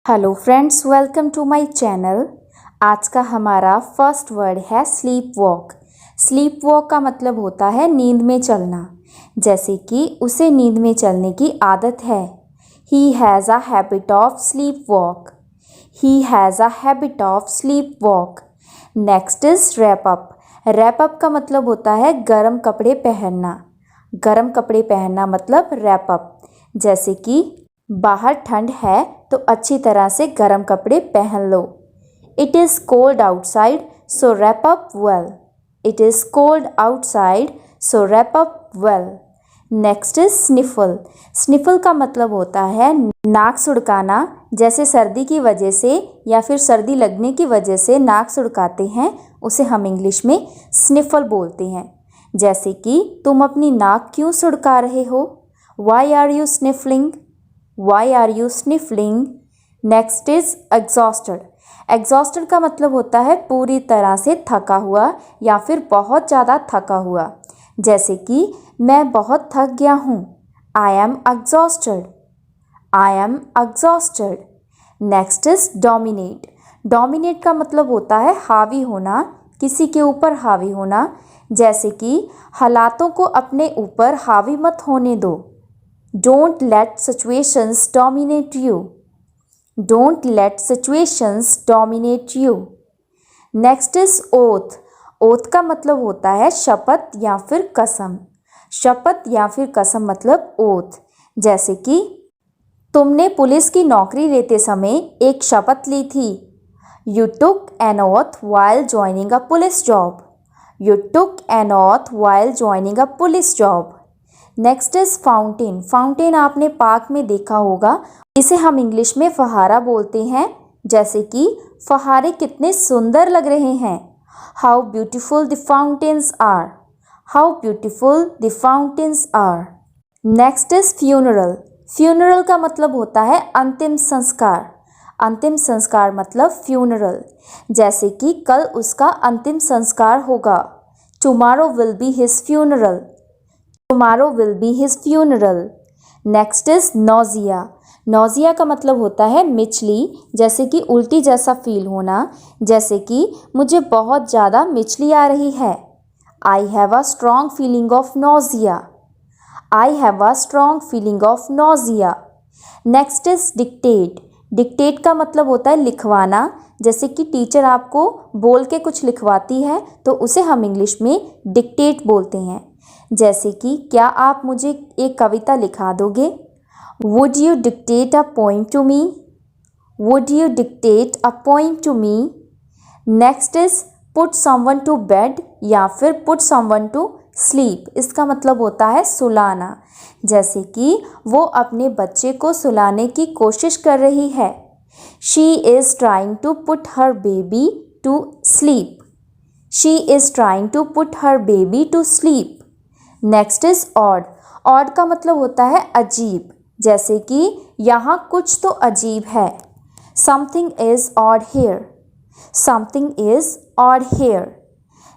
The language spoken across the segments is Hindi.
Hello friends, welcome to my channel. आज का हमारा फर्स्ट वर्ड है स्लीप वॉक। स्लीप वॉक का मतलब होता है नींद में चलना, जैसे कि उसे नींद में चलने की आदत है। He has a habit of sleep walk. He has a habit of sleep walk. Next is wrap up. Wrap up का मतलब होता है गर्म कपड़े पहनना। गर्म कपड़े पहनना मतलब रैप अप। जैसे कि बाहर ठंड है तो अच्छी तरह से गर्म कपड़े पहन लो। It is cold outside so wrap up well. It is cold outside so wrap up well. Next is sniffle. Sniffle का मतलब होता है नाक सुड़काना, जैसे सर्दी की वजह से या फिर सर्दी लगने की वजह से नाक सुड़काते हैं, उसे हम इंग्लिश में स्निफल बोलते हैं। जैसे कि तुम अपनी नाक क्यों सुड़का रहे हो? Why are you sniffling? Why are you sniffling? Next is exhausted. Exhausted का मतलब होता है पूरी तरह से थका हुआ या फिर बहुत ज़्यादा थका हुआ। जैसे कि मैं बहुत थक गया हूँ। I am exhausted. I am exhausted. Next is dominate. Dominate का मतलब होता है हावी होना, किसी के ऊपर हावी होना। जैसे कि हालातों को अपने ऊपर हावी मत होने दो। Don't let situations dominate you. Don't let situations dominate you. Next is oath. Oath का मतलब होता है शपथ या फिर कसम। शपथ या फिर कसम मतलब oath। जैसे कि तुमने पुलिस की नौकरी लेते समय एक शपथ ली थी। You took an oath while joining a police job. You took an oath while joining a police job. Next is fountain. Fountain आपने पार्क में देखा होगा, इसे हम इंग्लिश में फहारा बोलते हैं। जैसे कि फहारे कितने सुंदर लग रहे हैं। How beautiful the fountains are. How beautiful the fountains are. Next is funeral. Funeral का मतलब होता है अंतिम संस्कार। अंतिम संस्कार मतलब फ्यूनरल। जैसे कि कल उसका अंतिम संस्कार होगा। Tomorrow will be his funeral. Tomorrow will be his funeral. Next is nausea. Nausea का मतलब होता है मिचली, जैसे कि उल्टी जैसा फील होना। जैसे कि मुझे बहुत ज़्यादा मिचली आ रही है। I have a strong feeling of nausea. I have a strong feeling of nausea. Next is dictate. Dictate का मतलब होता है लिखवाना। जैसे कि टीचर आपको बोल के कुछ लिखवाती है तो उसे हम इंग्लिश में डिक्टेट बोलते हैं। जैसे कि क्या आप मुझे एक कविता लिखा दोगे? Would you dictate a poem to me? Would you dictate a poem to me? Next is put someone to bed या फिर put someone to sleep. इसका मतलब होता है सुलाना। जैसे कि वो अपने बच्चे को सुलाने की कोशिश कर रही है। She is trying to put her baby to sleep. She is trying to put her baby to sleep. Next is odd. Odd का मतलब होता है अजीब। जैसे कि यहाँ कुछ तो अजीब है। Something is odd here. Something is odd here.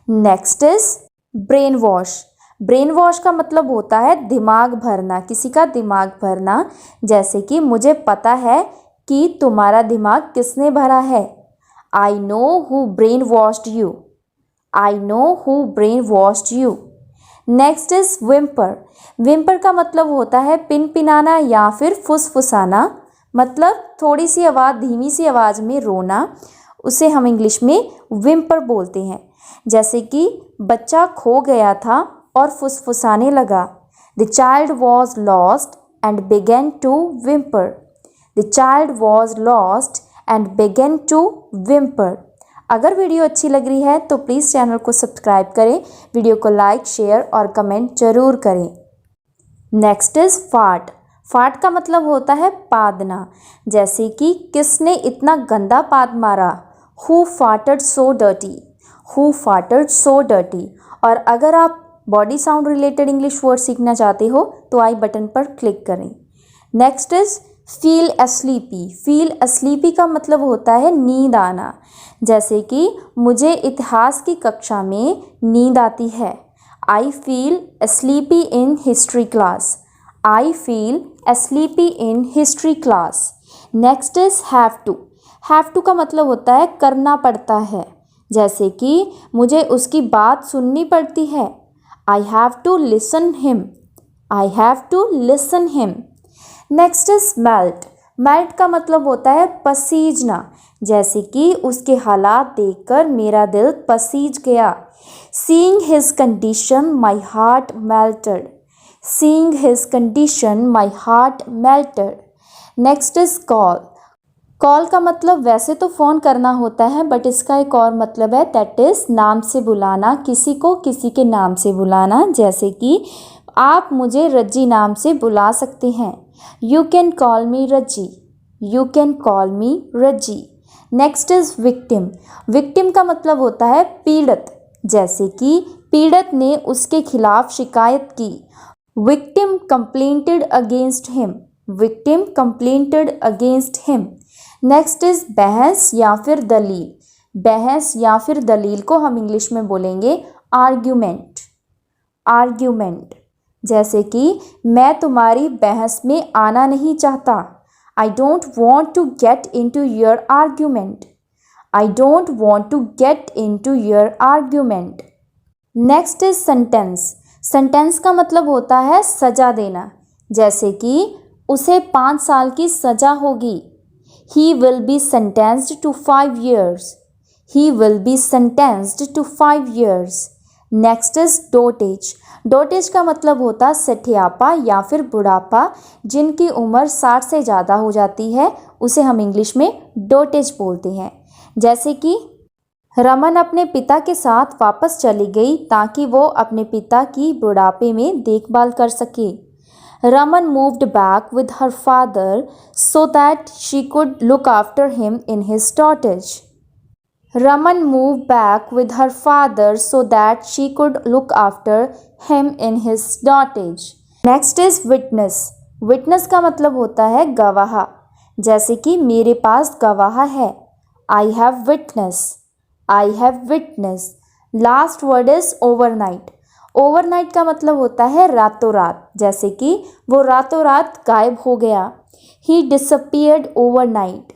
Next is brain wash. Brain wash का मतलब होता है दिमाग भरना, किसी का दिमाग भरना। जैसे कि मुझे पता है कि तुम्हारा दिमाग किसने भरा है। I know who brain washed you. I know who brain washed you. Next is whimper. Whimper का मतलब होता है पिनपिनाना या फिर फुसफुसाना, मतलब थोड़ी सी आवाज़, धीमी सी आवाज़ में रोना। उसे हम इंग्लिश में विम्पर बोलते हैं। जैसे कि बच्चा खो गया था और फुसफुसाने लगा। The child was lost and began to whimper. The child was lost and began to whimper. अगर वीडियो अच्छी लग रही है तो प्लीज़ चैनल को सब्सक्राइब करें, वीडियो को लाइक, शेयर और कमेंट जरूर करें। नेक्स्ट इज फाट। फाट का मतलब होता है पादना। जैसे कि किसने इतना गंदा पाद मारा। Who farted so dirty. Who farted so dirty. और अगर आप body sound related English word सीखना चाहते हो तो आई बटन पर क्लिक करें। Next is feel asleepy. Feel asleepy का मतलब होता है नींद आना। जैसे कि मुझे इतिहास की कक्षा में नींद आती है। I feel asleepy in history class. I feel asleepy in history class. Next is have to. Have to का मतलब होता है करना पड़ता है, जैसे कि मुझे उसकी बात सुननी पड़ती है। I have to listen him. I have to listen him. Next is melt. Melt का मतलब होता है पसीजना, जैसे कि उसके हालात देखकर मेरा दिल पसीज गया। Seeing his condition my heart melted. Seeing his condition my heart melted. Next is call. Call का मतलब वैसे तो फ़ोन करना होता है, बट इसका एक और मतलब है, दैट इज़ नाम से बुलाना, किसी को किसी के नाम से बुलाना, जैसे कि आप मुझे रज्जी नाम से बुला सकते हैं। You can call me Rajji. You can call me Rajji. Next is victim. Victim का मतलब होता है पीड़ित, जैसे कि पीड़ित ने उसके खिलाफ शिकायत की। Victim complainted against him. Victim complainted against him. Next is बहस या फिर दलील। बहस या फिर दलील को हम इंग्लिश में बोलेंगे आर्ग्यूमेंट। आर्ग्यूमेंट, जैसे कि मैं तुम्हारी बहस में आना नहीं चाहता। I don't want to get into your argument. I don't want to get into your argument. Next is sentence. Sentence का मतलब होता है सजा देना, जैसे कि उसे 5 साल की सजा होगी। He will be sentenced to 5 years. He will be sentenced to 5 years. Next is dotage. Dotage का मतलब होता है सेठियापा या फिर बुढ़ापा। जिनकी उम्र 60 से ज़्यादा हो जाती है उसे हम इंग्लिश में डोटेज बोलते हैं। जैसे कि रमन अपने पिता के साथ वापस चली गई ताकि वो अपने पिता की बुढ़ापे में देखभाल कर सके। Raman moved back with her father so that she could look after him in his dotage. Raman moved back with her father so that she could look after him in his dotage. Next is witness. Witness का मतलब होता है गवाह, जैसे कि मेरे पास गवाह है। I have witness. I have witness. Last word is overnight. Overnight का मतलब होता है रातों रात, जैसे कि वो रातों रात गायब हो गया। He disappeared overnight.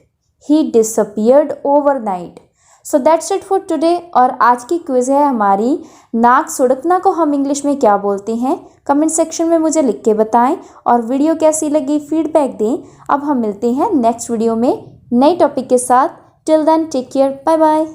He disappeared overnight. So that's it for today. और आज की क्विज़ है हमारी, नाक सुड़कना को हम इंग्लिश में क्या बोलते हैं? कमेंट सेक्शन में मुझे लिख के बताएं और वीडियो कैसी लगी फीडबैक दें। अब हम मिलते हैं नेक्स्ट वीडियो में नई टॉपिक के साथ। Till then take care, bye bye.